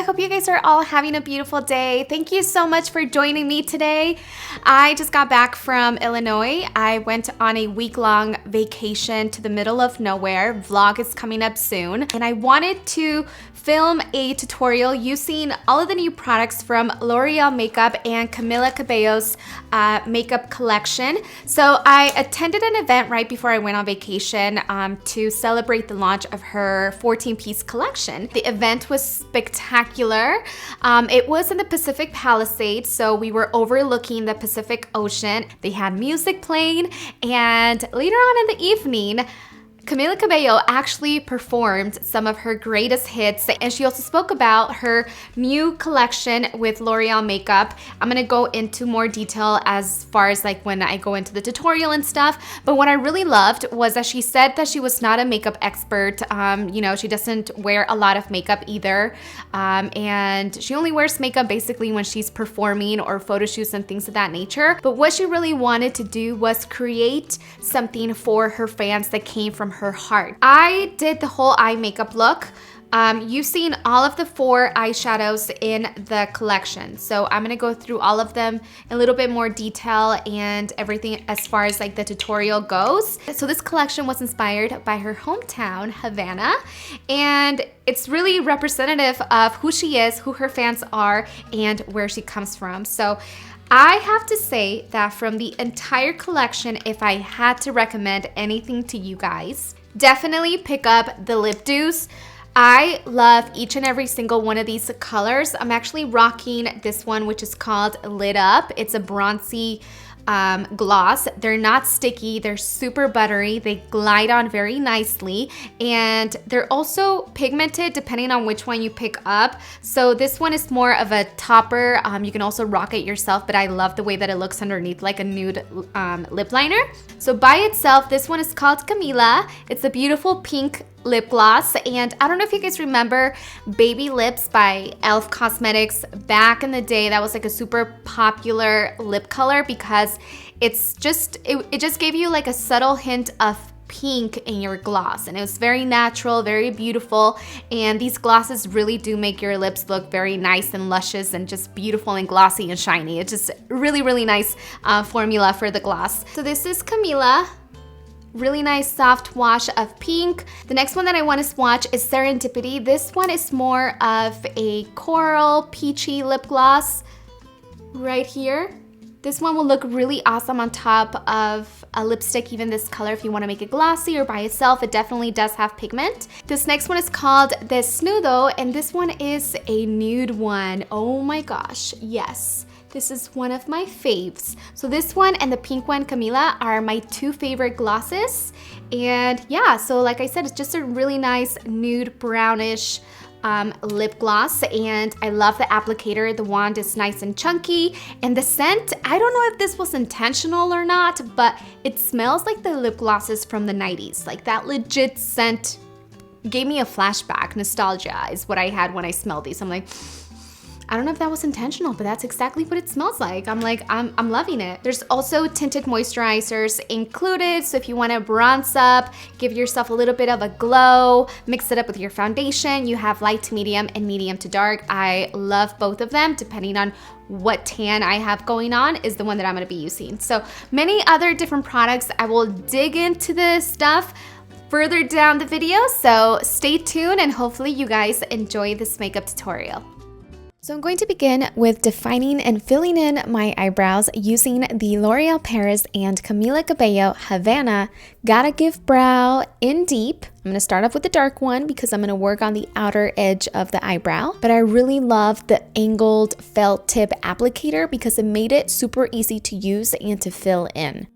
I hope you guys are all having a beautiful day. Thank you so much for joining me today. I just got back from Illinois. I went on a week-long vacation to the middle of nowhere. Vlog is coming up soon. And I wanted to film a tutorial using all of the new products from L'Oreal Makeup and Camila Cabello's makeup collection. So I attended an event right before I went on vacation to celebrate the launch of her 14-piece collection. The event was spectacular. It was in the Pacific Palisades, so we were overlooking the Pacific Ocean. They had music playing, and later on in the evening, Camila Cabello actually performed some of her greatest hits, and she also spoke about her new collection with L'Oreal Makeup. I'm gonna go into more detail as far as like when I go into the tutorial and stuff, but what I really loved was that she said that she was not a makeup expert. She doesn't wear a lot of makeup either, and she only wears makeup basically when she's performing or photo shoots and things of that nature. But what she really wanted to do was create something for her fans that came from her heart. I did the whole eye makeup look. You've seen all of the 4 eyeshadows in the collection. So I'm gonna go through all of them in a little bit more detail and everything as far as like the tutorial goes. So this collection was inspired by her hometown, Havana, and it's really representative of who she is, who her fans are, and where she comes from. So I have to say that from the entire collection, if I had to recommend anything to you guys, definitely pick up the lip dews. I love each and every single one of these colors. I'm actually rocking this one, which is called Lit Up. It's a bronzy gloss. They're not sticky, they're super buttery, they glide on very nicely, and they're also pigmented depending on which one you pick up. So this one is more of a topper. You can also rock it yourself, but I love the way that it looks underneath like a nude lip liner. So by itself, this one is called Camila. It's a beautiful pink lip gloss, and I don't know if you guys remember Baby Lips by e.l.f. Cosmetics. Back in the day, that was like a super popular lip color because it just gave you like a subtle hint of pink in your gloss, and it was very natural, very beautiful, and these glosses really do make your lips look very nice and luscious and just beautiful and glossy and shiny. It's just really nice formula for the gloss. So this is Camila. Really nice soft wash of pink. The next one that I want to swatch is Serendipity. This one is more of a coral peachy lip gloss right here. This one will look really awesome on top of a lipstick, even this color, if you want to make it glossy or by itself. It definitely does have pigment. This next one is called Desnudo, and this one is a nude one. Oh my gosh, yes. This is one of my faves. So this one and the pink one, Camila, are my 2 favorite glosses. And yeah, so like I said, it's just a really nice nude brownish lip gloss, and I love the applicator. The wand is nice and chunky, and the scent, I don't know if this was intentional or not, but it smells like the lip glosses from the 90s. Like that legit scent gave me a flashback. Nostalgia is what I had when I smelled these. I'm like, I don't know if that was intentional, but that's exactly what it smells like. I'm loving it. There's also tinted moisturizers included, so if you want to bronze up, give yourself a little bit of a glow, mix it up with your foundation, you have light to medium and medium to dark. I love both of them, depending on what tan I have going on is the one that I'm going to be using. So many other different products. I will dig into this stuff further down the video, so stay tuned and hopefully you guys enjoy this makeup tutorial. So I'm going to begin with defining and filling in my eyebrows using the L'Oreal Paris and Camila Cabello Havana Gotta Give Brow in Deep. I'm going to start off with the dark one because I'm going to work on the outer edge of the eyebrow. But I really love the angled felt tip applicator because it made it super easy to use and to fill in.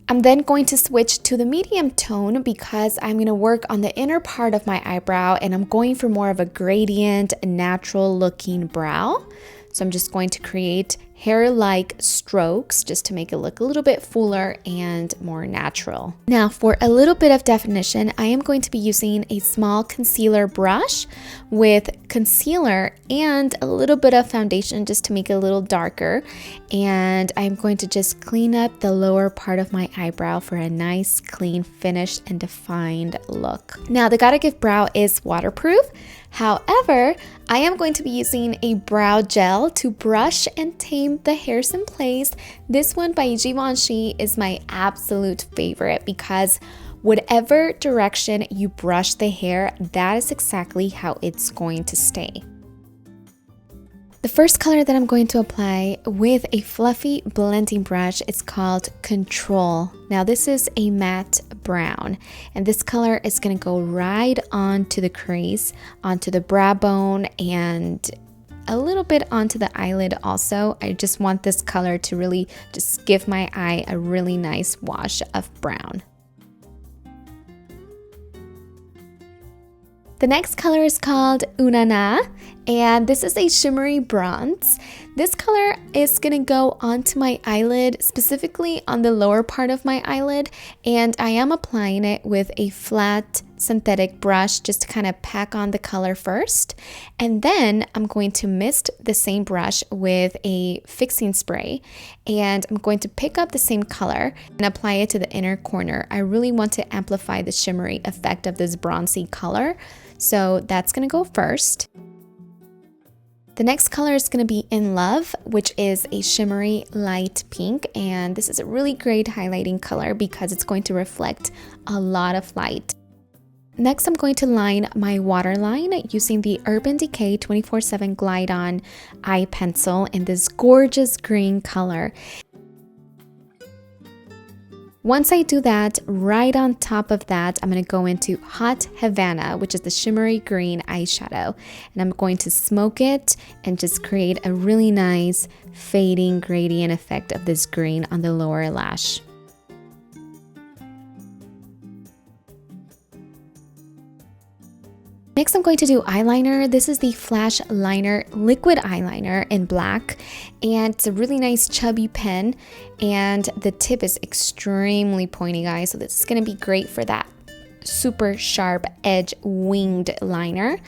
I'm then going to switch to the medium tone because I'm going to work on the inner part of my eyebrow, and I'm going for more of a gradient, natural looking brow. So I'm just going to create hair-like strokes just to make it look a little bit fuller and more natural. Now for a little bit of definition, I am going to be using a small concealer brush with concealer and a little bit of foundation just to make it a little darker. And I'm going to just clean up the lower part of my eyebrow for a nice, clean, finished, and defined look. Now the Gotta Give brow is waterproof. However, I am going to be using a brow gel to brush and tame the hairs in place. This one by Givenchy is my absolute favorite because whatever direction you brush the hair, that is exactly how it's going to stay. The first color that I'm going to apply with a fluffy blending brush is called Control. Now this is a matte brown, and this color is going to go right onto the crease, onto the brow bone, and a little bit onto the eyelid also. I just want this color to really just give my eye a really nice wash of brown. The next color is called Unana, and this is a shimmery bronze. This color is gonna go onto my eyelid, specifically on the lower part of my eyelid, and I am applying it with a flat synthetic brush just to kind of pack on the color first. And then I'm going to mist the same brush with a fixing spray, and I'm going to pick up the same color and apply it to the inner corner. I really want to amplify the shimmery effect of this bronzy color, so that's gonna go first. The next color is going to be In Love, which is a shimmery light pink, and this is a really great highlighting color because it's going to reflect a lot of light. Next, I'm going to line my waterline using the Urban Decay 24/7 Glide On eye pencil in this gorgeous green color. Once I do that, right on top of that, I'm going to go into Hot Havana, which is the shimmery green eyeshadow. And I'm going to smoke it and just create a really nice fading gradient effect of this green on the lower lash. Next, I'm going to do eyeliner. This is the Flash Liner liquid eyeliner in black, and it's a really nice chubby pen, and the tip is extremely pointy, guys, so this is going to be great for that super sharp edge winged liner.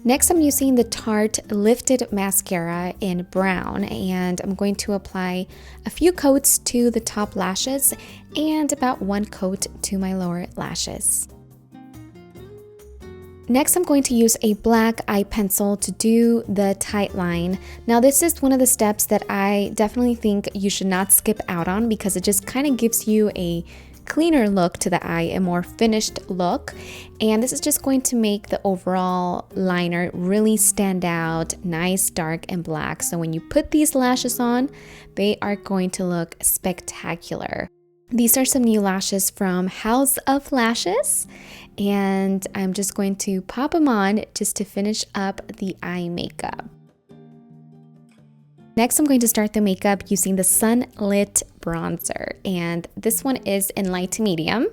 Next, I'm using the Tarte Lifted Mascara in brown, and I'm going to apply a few coats to the top lashes and about one coat to my lower lashes. Next, I'm going to use a black eye pencil to do the tight line. Now, this is one of the steps that I definitely think you should not skip out on because it just kind of gives you a cleaner look to the eye, a more finished look, and this is just going to make the overall liner really stand out, nice, dark, and black. So when you put these lashes on, they are going to look spectacular. These are some new lashes from House of Lashes, and I'm just going to pop them on just to finish up the eye makeup. Next, I'm going to start the makeup using the Sunlit bronzer, and this one is in light to medium,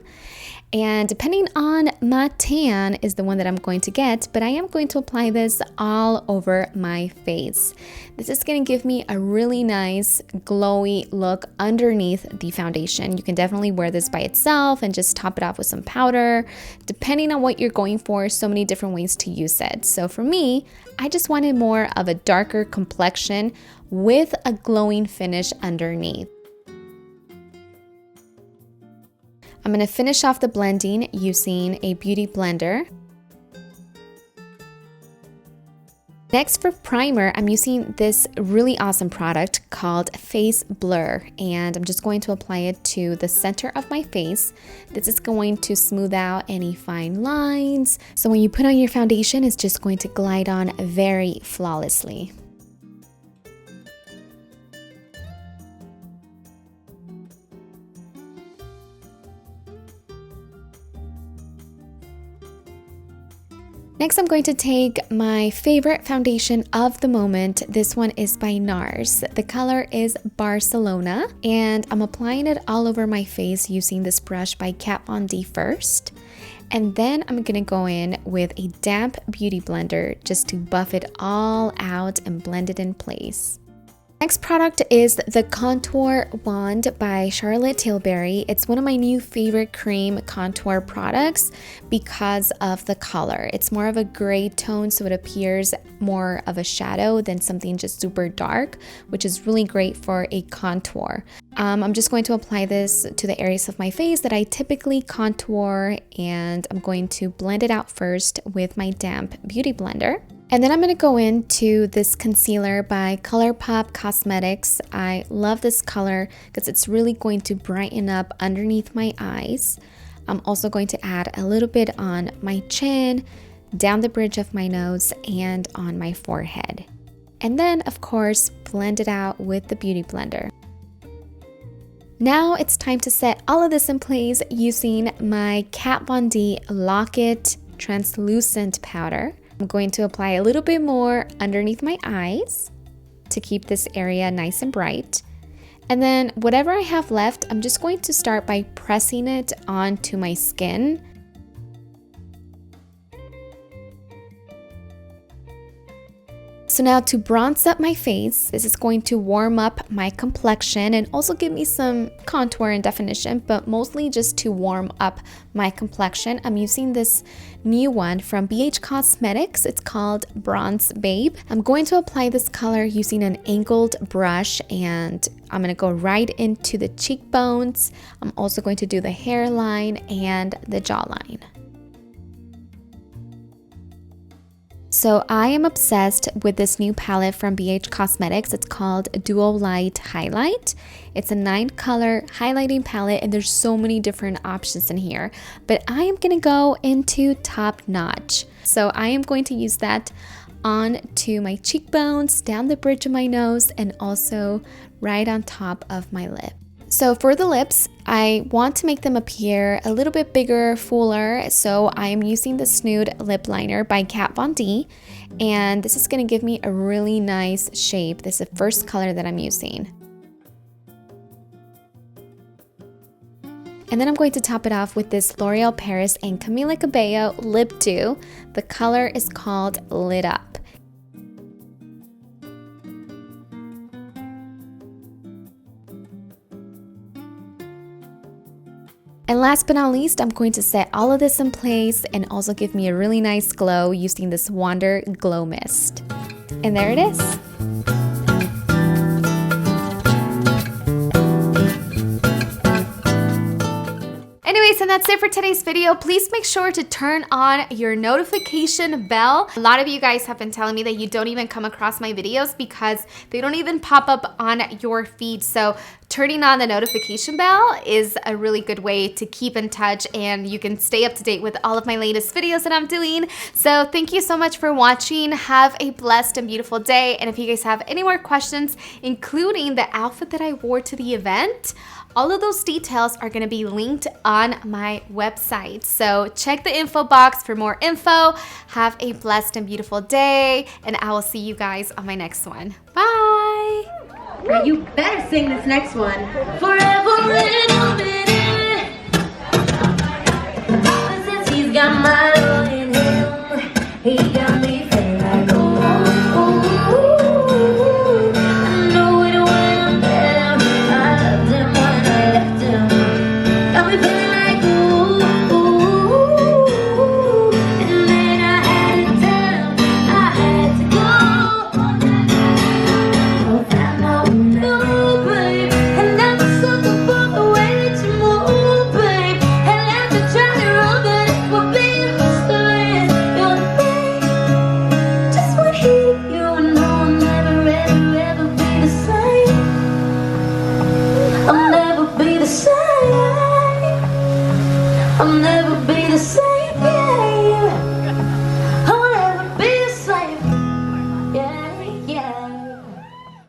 and depending on my tan is the one that I'm going to get, but I am going to apply this all over my face. This is going to give me a really nice glowy look underneath the foundation. You can definitely wear this by itself and just top it off with some powder, depending on what you're going for. So many different ways to use it. So for me, I just wanted more of a darker complexion with a glowing finish underneath. I'm going to finish off the blending using a beauty blender. Next, for primer, I'm using this really awesome product called Face Blur, and I'm just going to apply it to the center of my face. This is going to smooth out any fine lines, so when you put on your foundation, it's just going to glide on very flawlessly. Next, I'm going to take my favorite foundation of the moment. This one is by NARS. The color is Barcelona, and I'm applying it all over my face using this brush by Blvd first. And then I'm gonna go in with a damp beauty blender just to buff it all out and blend it in place. Next product is the Contour Wand by Charlotte Tilbury. It's one of my new favorite cream contour products because of the color. It's more of a gray tone, so it appears more of a shadow than something just super dark, which is really great for a contour. I'm just going to apply this to the areas of my face that I typically contour, and I'm going to blend it out first with my damp beauty blender. And then I'm going to go into this concealer by ColourPop Cosmetics. I love this color because it's really going to brighten up underneath my eyes. I'm also going to add a little bit on my chin, down the bridge of my nose, and on my forehead. And then, of course, blend it out with the Beauty Blender. Now it's time to set all of this in place using my Kat Von D Lock-It Translucent Powder. I'm going to apply a little bit more underneath my eyes to keep this area nice and bright. And then whatever I have left, I'm just going to start by pressing it onto my skin. So now to bronze up my face, this is going to warm up my complexion and also give me some contour and definition, but mostly just to warm up my complexion. I'm using this new one from BH Cosmetics. It's called Bronze Babe. I'm going to apply this color using an angled brush, and I'm going to go right into the cheekbones. I'm also going to do the hairline and the jawline. So I am obsessed with this new palette from BH Cosmetics. It's called Dual Light Highlight. It's a 9-color highlighting palette, and there's so many different options in here. But I am gonna go into Top Notch. So I am going to use that onto my cheekbones, down the bridge of my nose, and also right on top of my lip. So for the lips, I want to make them appear a little bit bigger, fuller, so I am using the Snood Lip Liner by Kat Von D, and this is going to give me a really nice shape. This is the first color that I'm using. And then I'm going to top it off with this L'Oreal Paris and Camila Cabello Lip Dew. The color is called Lit Up. And last but not least, I'm going to set all of this in place and also give me a really nice glow using this Wander Glow Mist. And there it is. Anyways, and that's it for today's video. Please make sure to turn on your notification bell. A lot of you guys have been telling me that you don't even come across my videos because they don't even pop up on your feed. So turning on the notification bell is a really good way to keep in touch, and you can stay up to date with all of my latest videos that I'm doing. So thank you so much for watching. Have a blessed and beautiful day. And if you guys have any more questions, including the outfit that I wore to the event, all of those details are going to be linked on my website. So check the info box for more info. Have a blessed and beautiful day, and I will see you guys on my next one. Bye! Now you better sing this next one. Forever in a minute. Since he's got my love in him, he got me feeling like I know it when I'm there. I loved him when I left him. Got me feeling like and then I had to tell him I had to go. No, babe, and I'm sucker for the way that you move, babe. And after trying to run, but it will be a mistake. You're the thing, just what he, you and I'll never, ever, ever be the same. I'll never be the same. I'll never be the same.